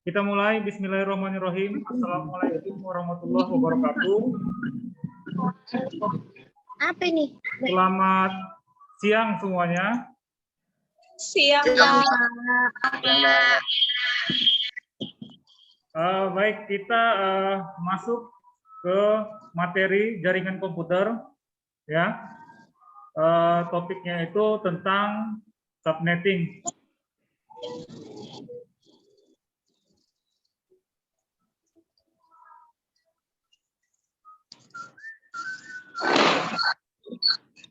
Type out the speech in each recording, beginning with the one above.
Kita mulai. Bismillahirrahmanirrahim. Assalamualaikum warahmatullahi wabarakatuh. Apa ini? Selamat siang semuanya. Siang, Pak. Baik, kita masuk ke materi jaringan komputer. Ya, topiknya itu tentang subnetting.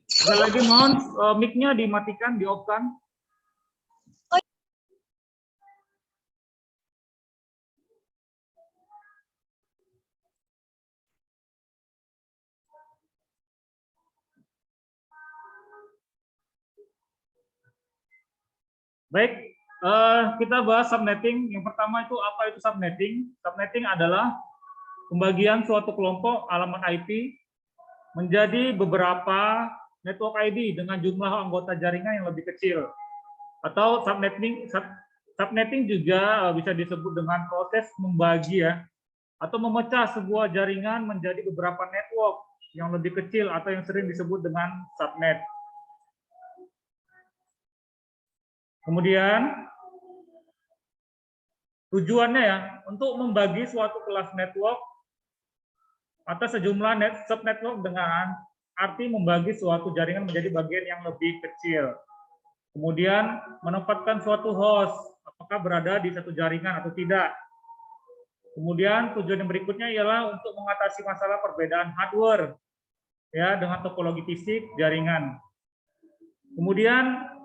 Sekali lagi mohon mic-nya dimatikan, di-off-kan. Baik, kita bahas subnetting. Yang pertama itu apa itu subnetting? Subnetting adalah pembagian suatu kelompok alamat IP menjadi beberapa network ID dengan jumlah anggota jaringan yang lebih kecil. Atau subnetting juga bisa disebut dengan proses membagi ya, atau memecah sebuah jaringan menjadi beberapa network yang lebih kecil atau yang sering disebut dengan subnet. Kemudian tujuannya ya untuk membagi suatu kelas network atau sejumlah subnetwork dengan arti membagi suatu jaringan menjadi bagian yang lebih kecil. Kemudian menempatkan suatu host apakah berada di satu jaringan atau tidak. Kemudian tujuan yang berikutnya ialah untuk mengatasi masalah perbedaan hardware ya dengan topologi fisik jaringan. Kemudian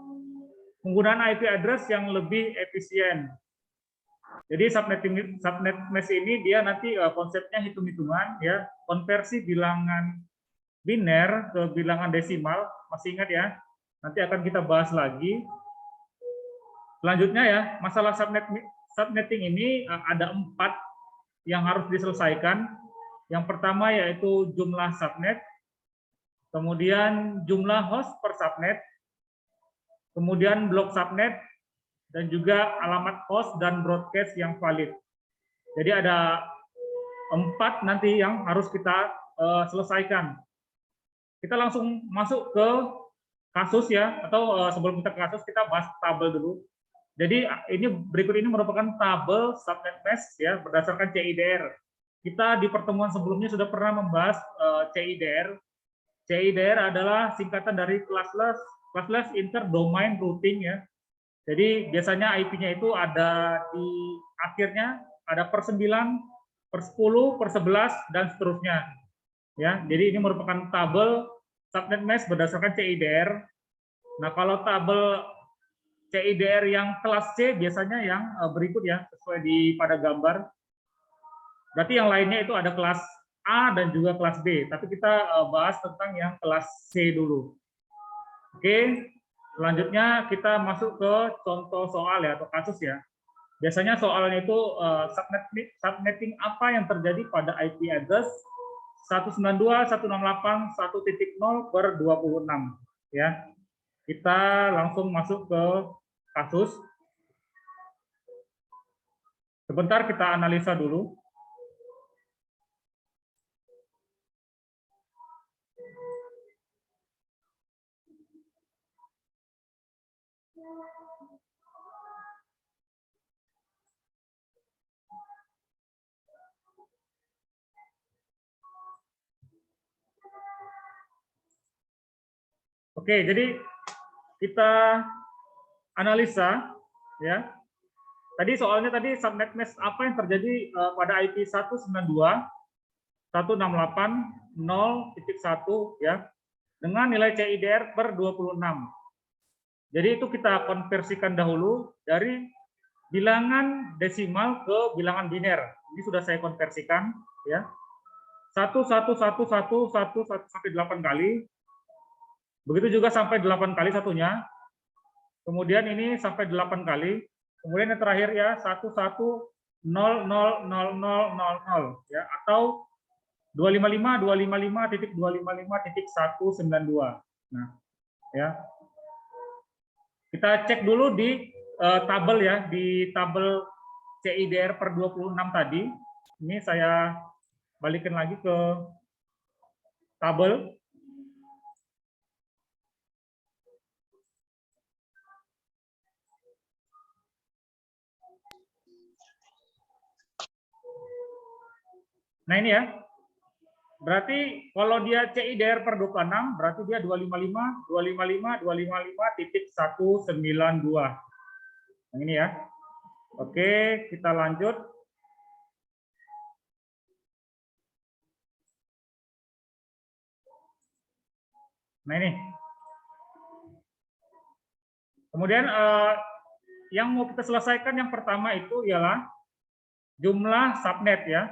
penggunaan IP address yang lebih efisien. Jadi subnet mesh ini dia nanti konsepnya hitung-hitungan ya, konversi bilangan biner ke bilangan desimal, masih ingat ya? Nanti akan kita bahas lagi. Selanjutnya ya, masalah subnetting ini ada 4 yang harus diselesaikan. Yang pertama yaitu jumlah subnet, kemudian jumlah host per subnet, kemudian blok subnet, dan juga alamat host dan broadcast yang valid. Jadi ada 4 nanti yang harus kita selesaikan. Kita langsung masuk ke kasus ya, atau sebelum kita ke kasus kita bahas tabel dulu. Jadi ini berikut ini merupakan tabel subnet mesh ya berdasarkan CIDR. Kita di pertemuan sebelumnya sudah pernah membahas CIDR. CIDR adalah singkatan dari classless interdomain routing ya. Jadi biasanya IP-nya itu ada di akhirnya ada per 9, per 10, per 11 dan seterusnya. Ya, jadi ini merupakan tabel subnet mesh berdasarkan CIDR. Nah, kalau tabel CIDR yang kelas C biasanya yang berikut ya, sesuai pada gambar. Berarti yang lainnya itu ada kelas A dan juga kelas B, tapi kita bahas tentang yang kelas C dulu. Oke. Selanjutnya kita masuk ke contoh soal ya atau kasus ya. Biasanya soalnya itu subnetting apa yang terjadi pada IP address 192.168.1.0/26 ya. Kita langsung masuk ke kasus. Sebentar kita analisa dulu. Oke, jadi kita analisa ya. Tadi soalnya subnet mesh apa yang terjadi pada IP 192.168.0.1 ya dengan nilai CIDR per 26. Jadi itu kita konversikan dahulu dari bilangan desimal ke bilangan biner. Ini sudah saya konversikan ya. 1 sampai 8 kali. Begitu juga sampai 8 kali satunya. Kemudian ini sampai 8 kali. Kemudian yang terakhir ya 11000000 ya atau 255.255.255.192. Nah, ya. Kita cek dulu di tabel ya, di tabel CIDR per 26 tadi. Ini saya balikin lagi ke tabel. Nah ini ya, berarti kalau dia CIDR per 26, berarti dia 255, 255, 255.192. Yang ini ya. Oke, kita lanjut. Nah ini. Kemudian yang mau kita selesaikan yang pertama itu ialah jumlah subnet ya.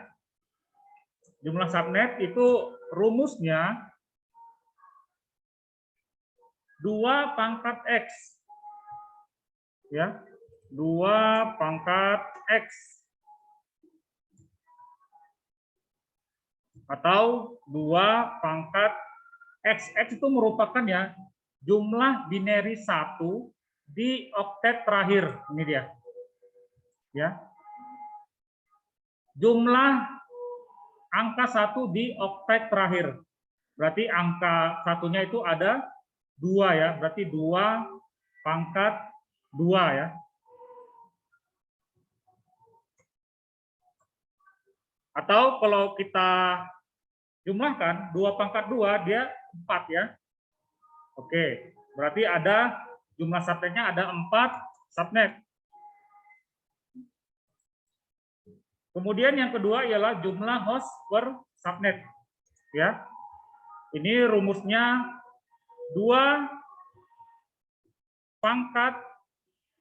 Jumlah subnet itu rumusnya 2 pangkat X. Ya. 2 pangkat X. Atau 2 pangkat X. X itu merupakan ya jumlah binary 1 di oktet terakhir. Ini dia. Ya. Jumlah angka 1 di oktet terakhir. Berarti angka satunya itu ada 2 ya. Berarti 2 pangkat 2 ya. Atau kalau kita jumlahkan 2 pangkat 2 dia 4 ya. Oke, berarti ada jumlah subnetnya ada 4 subnet. Kemudian yang kedua ialah jumlah host per subnet. Ya. Ini rumusnya 2 pangkat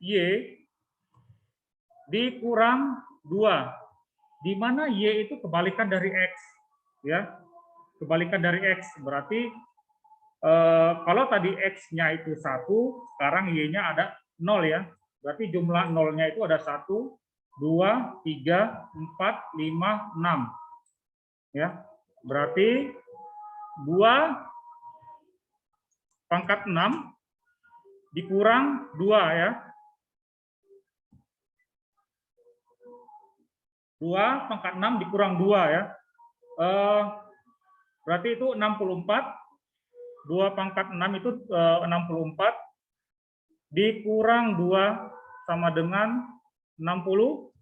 Y dikurang 2. Di mana Y itu kebalikan dari X. Ya. Kebalikan dari X. Berarti kalau tadi X-nya itu 1, sekarang Y-nya ada 0 ya. Berarti jumlah 0-nya itu ada 1, 2, 3, 4, 5, 6. Ya. Berarti 2 pangkat 6 dikurang 2 ya. 2 pangkat 6 dikurang 2 ya. Berarti itu 64. 2 pangkat 6 itu 64. Dikurang 2 sama dengan 62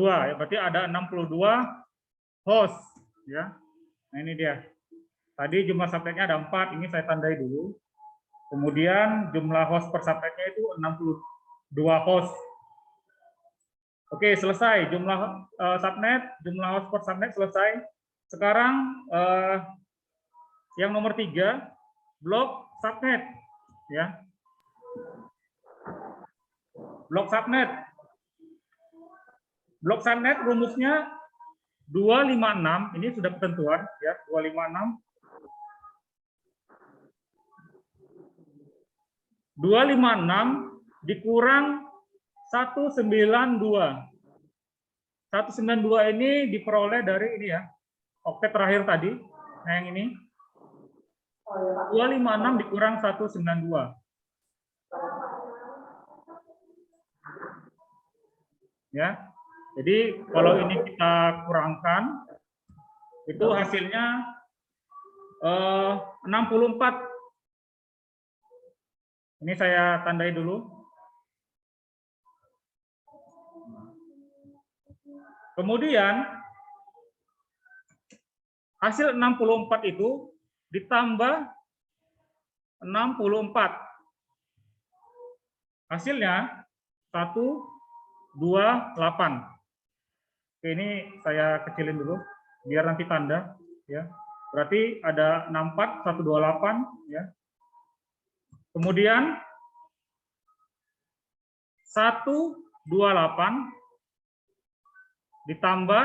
ya, berarti ada 62 host ya. Nah ini dia. Tadi jumlah subnetnya ada 4, ini saya tandai dulu. Kemudian jumlah host per subnetnya itu 62 host. Oke, selesai jumlah subnet, jumlah host per subnet selesai. Sekarang yang nomor 3, blok subnet ya. Blok subnet. Blok subnet rumusnya 256, ini sudah ketentuan ya, 256. 256 dikurang 192. 192 ini diperoleh dari ini ya, oktet terakhir tadi. Nah yang ini 256 dikurang 192. Ya. Jadi kalau ini kita kurangkan, itu hasilnya 64. Ini saya tandai dulu. Kemudian hasil 64 itu ditambah 64. Hasilnya 128. Oke, ini saya kecilin dulu biar nanti tanda ya. Berarti ada 64 128 ya. Kemudian 128 ditambah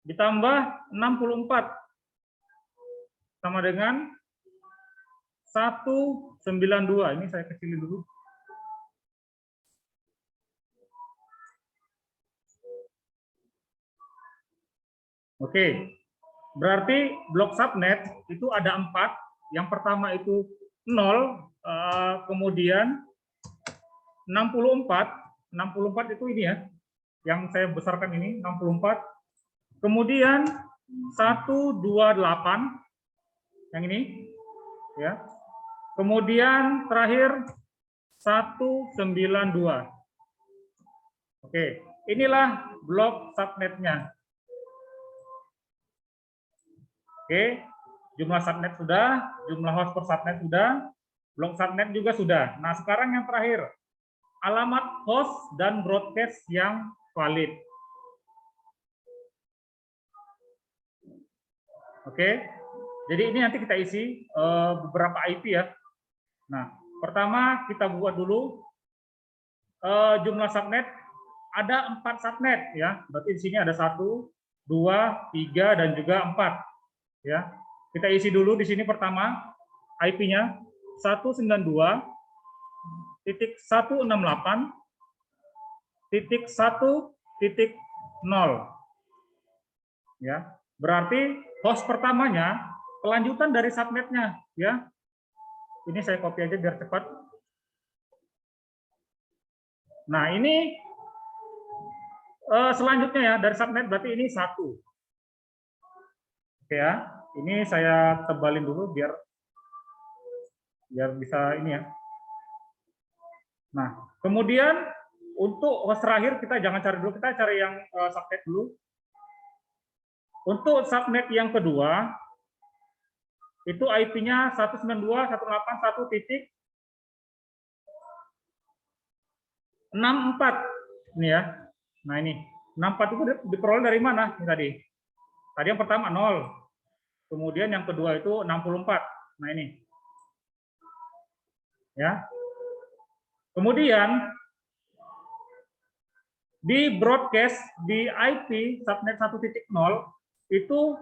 64 sama dengan 192. Ini saya kecilin dulu. Oke, berarti blok subnet itu ada 4. Yang pertama itu kemudian 64 itu ini ya, yang saya besarkan ini 64, kemudian 128 yang ini ya, kemudian terakhir 192. Oke, inilah blok subnetnya. Oke, jumlah subnet sudah, jumlah host per subnet sudah, blok subnet juga sudah. Nah, sekarang yang terakhir, alamat host dan broadcast yang valid. Oke, jadi ini nanti kita isi beberapa IP ya. Nah, pertama kita buat dulu jumlah subnet. Ada 4 subnet ya, berarti di sini ada 1, 2, 3 dan juga 4 ya. Kita isi dulu di sini pertama IP-nya 192.168.1.0 ya. Berarti host pertamanya kelanjutan dari subnetnya ya. Ini saya copy aja biar cepat. Nah, ini selanjutnya ya, dari subnet berarti ini 1. Oke ya, ini saya tebalin dulu biar bisa ini ya. Nah, kemudian untuk host terakhir kita jangan cari dulu, kita cari yang subnet dulu. Untuk subnet yang kedua, itu IP-nya 192.168.1.64 ini ya. Nah, ini 64 itu diperoleh dari mana? Ini tadi. Tadi yang pertama 0. Kemudian yang kedua itu 64. Nah, ini. Ya. Kemudian di broadcast di IP subnet 1.0 itu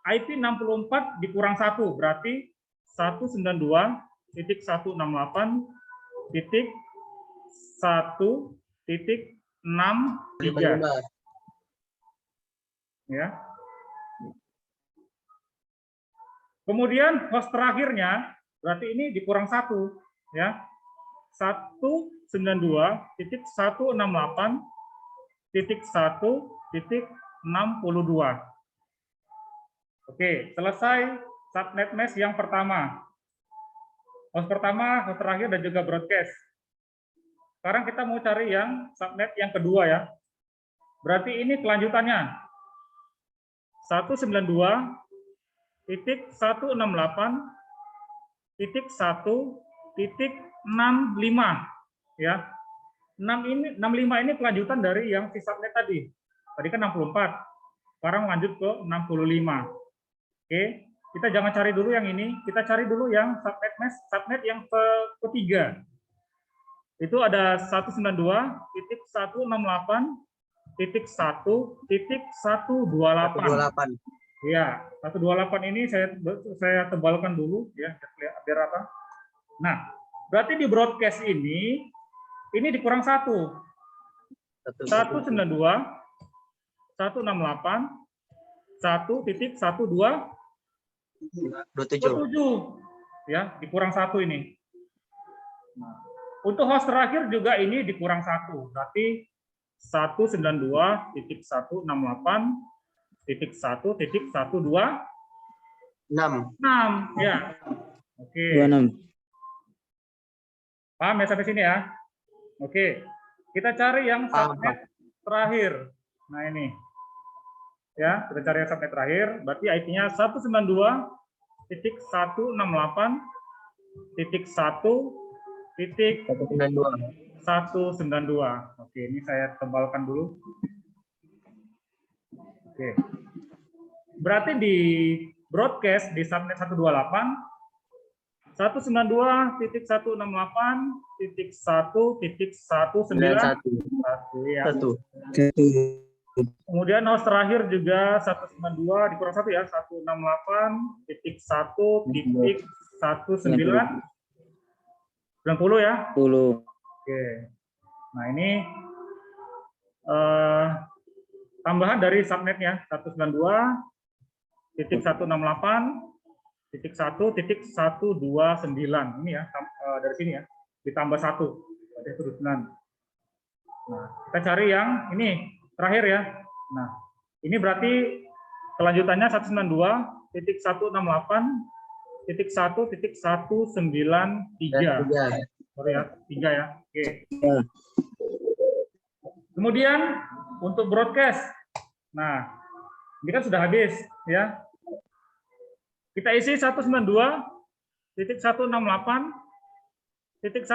IP 64 dikurang 1 berarti 192.168.1.63 ya. Kemudian host terakhirnya berarti ini dikurang 1 ya. 192.168.1.62. Oke, selesai subnet mesh yang pertama. Host pertama, host terakhir dan juga broadcast. Sekarang kita mau cari yang subnet yang kedua ya. Berarti ini kelanjutannya. 192.168.1.65 ya. 65 ini kelanjutan dari yang si subnet tadi. Tadi kan 64. Sekarang lanjut ke 65. Oke, kita jangan cari dulu yang ini, kita cari dulu yang subnet mesh, subnet yang ketiga. Itu ada 192.168.1.128. Ya, 128 ini saya tebalkan dulu ya, biar apa? Nah, berarti di broadcast ini dikurang 1. 192.168.1.127 ya, dikurang 1 ini. Nah, untuk host terakhir juga ini dikurang 1, berarti 192.168.1.126 ya. Oke. 26. Paham ya sampai sini ya? Oke. Kita cari yang subnet terakhir. Nah, ini. Ya, kita cari yang subnet terakhir, berarti IP-nya 192.168.1.192. Oke, ini saya tebalkan dulu. Oke. Berarti di broadcast di subnet 128 192.168.1.191 ya. Kemudian host terakhir juga 192 dikurang 1 ya, 168.1.1990 ya. 10. Oke. Nah, ini tambahan dari subnetnya 192.168.1.1990 titik 1.129 ini ya, dari sini ya, ditambah 1 berarti 129. Nah, kita cari yang ini terakhir ya. Nah, ini berarti kelanjutannya 192.168.1.193. Sorry ya, 3 ya. Oke. Kemudian untuk broadcast. Nah, ini kan sudah habis ya. Kita isi 192.168.1 titik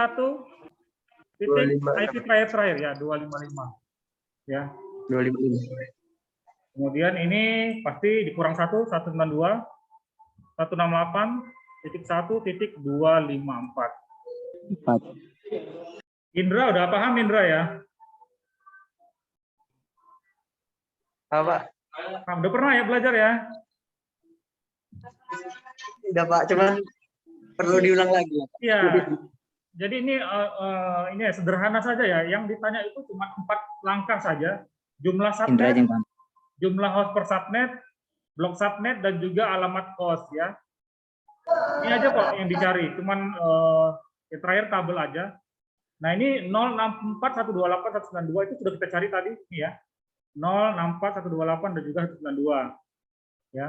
IP terakhir ya 255 ya. 255. Kemudian ini pasti dikurang 192.168.1.254. Indra udah paham Indra ya? Apa? Udah pernah ya belajar ya? Udah Pak, cuman perlu diulang lagi. Iya. Jadi ini ya, sederhana saja ya. Yang ditanya itu cuma 4 langkah saja. Jumlah subnet, jumlah host per subnet, blok subnet, dan juga alamat host ya. Ini aja kok yang dicari. Cuman yang terakhir tabel aja. Nah ini 064.128.192 itu sudah kita cari tadi ini ya. 064.128 dan juga 192 ya.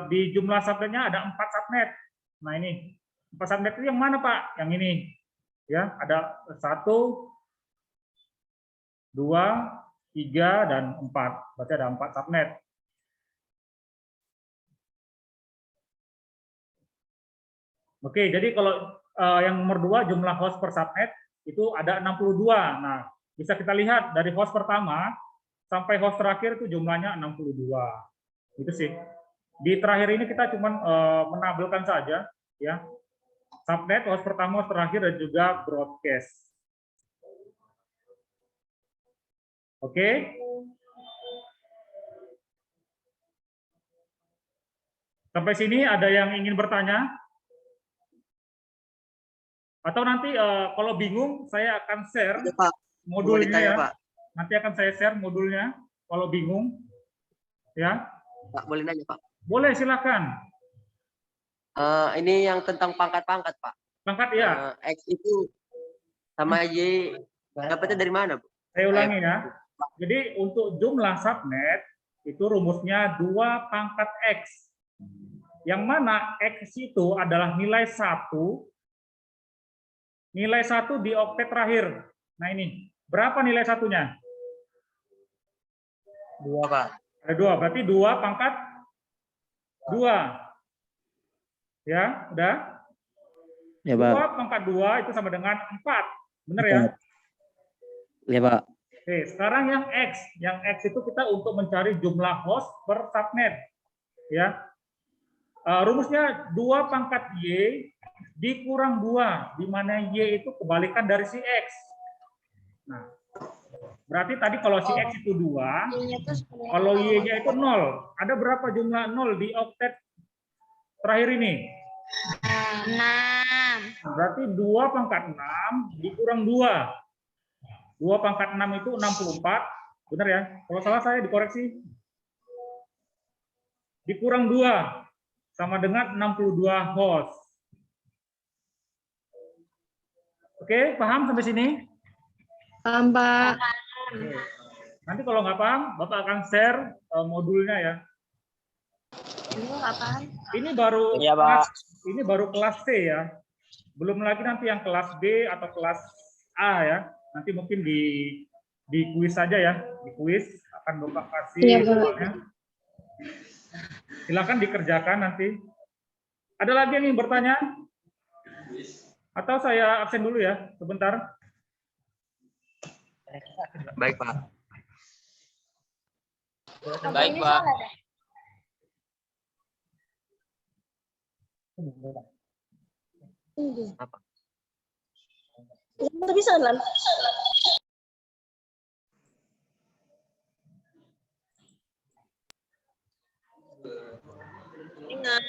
Di jumlah subnetnya ada 4 subnet. Nah ini 4 subnet itu yang mana Pak? Yang ini ya, ada 1, 2, 3, dan 4. Berarti ada 4 subnet. Oke, jadi kalau yang nomor 2 jumlah host per subnet itu ada 62. Nah, bisa kita lihat dari host pertama sampai host terakhir itu jumlahnya 62. Itu sih. Di terakhir ini kita cuma menabelkan saja ya. Subnet, host pertama, host terakhir, dan juga broadcast. Oke. Sampai sini ada yang ingin bertanya? Atau nanti kalau bingung saya akan share modulnya ya. Pak. Nanti akan saya share modulnya kalau bingung. Ya. Pak, boleh nanya Pak? Boleh, silakan. Ini yang tentang pangkat-pangkat Pak. Pangkat ya. X itu sama Y dapatnya dari mana Bu? Saya ulangi ya. Jadi untuk jumlah subnet itu rumusnya 2 pangkat X. Yang mana X itu adalah nilai 1 di oktet terakhir. Nah ini, berapa nilai satunya? 2 Pak. Ada 2, berarti 2 pangkat 2. Ya, udah? Ya, Pak. 2 pangkat 2 itu sama dengan 4. Benar ya? Ya, Pak. Oke, sekarang yang X. Yang X itu kita untuk mencari jumlah host per subnet. Ya. Rumusnya 2 pangkat Y dikurang 2, di mana Y itu kebalikan dari si X. Nah, berarti tadi kalau si X itu 2, kalau Y-nya itu 0. Ada berapa jumlah 0 di oktet terakhir ini? 6. Berarti 2 pangkat 6 dikurang 2. 2 pangkat 6 itu 64. Benar ya? Kalau salah saya dikoreksi. Dikurang 2 sama dengan 62 host. Oke, paham sampai sini? Paham, Pak. Nanti kalau nggak paham, Bapak akan share modulnya ya. Ini nggak paham. Ini baru Iya, Pak. Ini baru kelas C ya. Belum lagi nanti yang kelas B atau kelas A ya. Nanti mungkin di kuis saja ya. Di kuis akan Bapak kasih soalnya. Silakan dikerjakan nanti. Ada lagi yang ingin bertanya? Atau saya absen dulu ya, sebentar. Baik Pak. Baik, Pak. Apa? Nggak bisa lan. Ingat.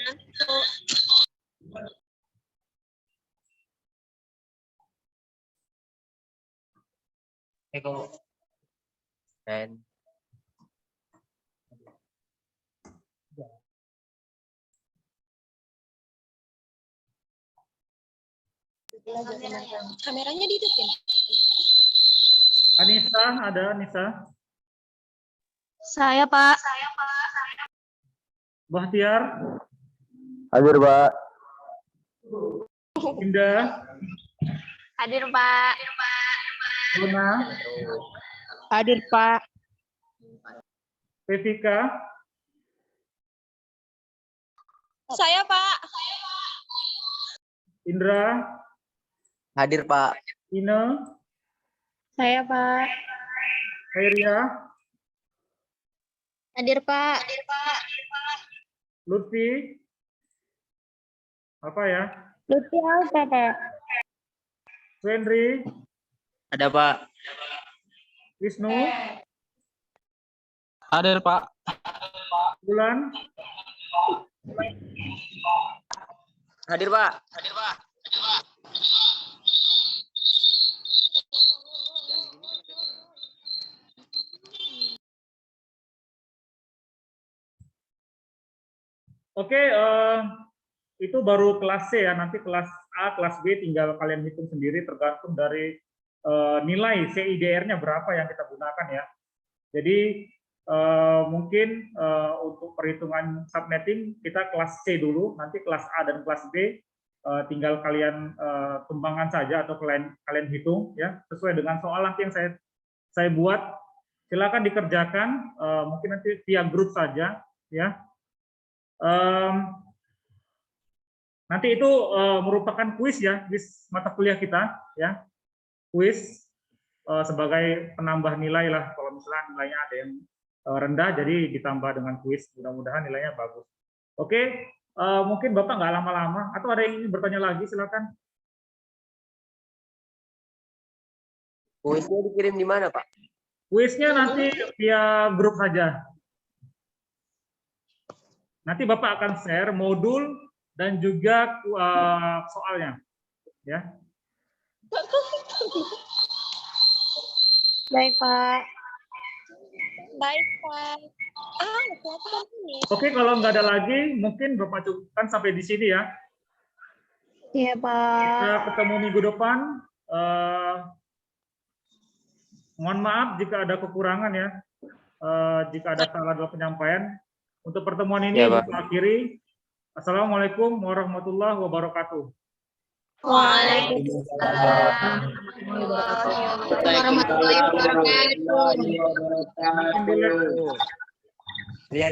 Eko. Dan Kameranya dihidupin. Anissa, ada Anissa? Saya, Pak. Bahtiar? Hadir, Pak. Indah? Hadir, Pak. Luna? Hadir, Pak. Pevika? Saya, Pak. Indra? Hadir, Pak. Ine? Saya, Pak. Khairia? Hadir, Pak. Lutfi? Apa ya? Lutfi apa, Pak? Swendri? Ada, Pak. Wisnu? Hadir, Pak. Bulan? Hadir, Pak. Oke, itu baru kelas C ya. Nanti kelas A, kelas B tinggal kalian hitung sendiri tergantung dari nilai CIDR-nya berapa yang kita gunakan ya. Jadi mungkin untuk perhitungan subnetting kita kelas C dulu, nanti kelas A dan kelas B tinggal kalian kembangkan saja atau kalian hitung ya sesuai dengan soal nanti yang saya buat. Silakan dikerjakan, mungkin nanti via grup saja ya. Nanti itu merupakan kuis ya, kuis mata kuliah kita ya, kuis sebagai penambah nilai lah kalau misalnya nilainya ada yang rendah jadi ditambah dengan kuis, mudah-mudahan nilainya bagus. Oke, mungkin Bapak nggak lama-lama atau ada yang ingin bertanya lagi, silakan. Kuisnya dikirim di mana, Pak? Kuisnya nanti via grup saja. Nanti Bapak akan share modul dan juga soalnya, ya. Baik, Pak. Baik, Pak. Oke, kalau nggak ada lagi, mungkin Bapak cukupkan sampai di sini ya. Iya, Pak. Kita ketemu minggu depan. Mohon maaf jika ada kekurangan ya, jika ada salah dalam penyampaian. Untuk pertemuan ini Ya, Pak. kita akhiri. Assalamualaikum warahmatullahi wabarakatuh. Waalaikumsalam warahmatullahi wabarakatuh. Iya.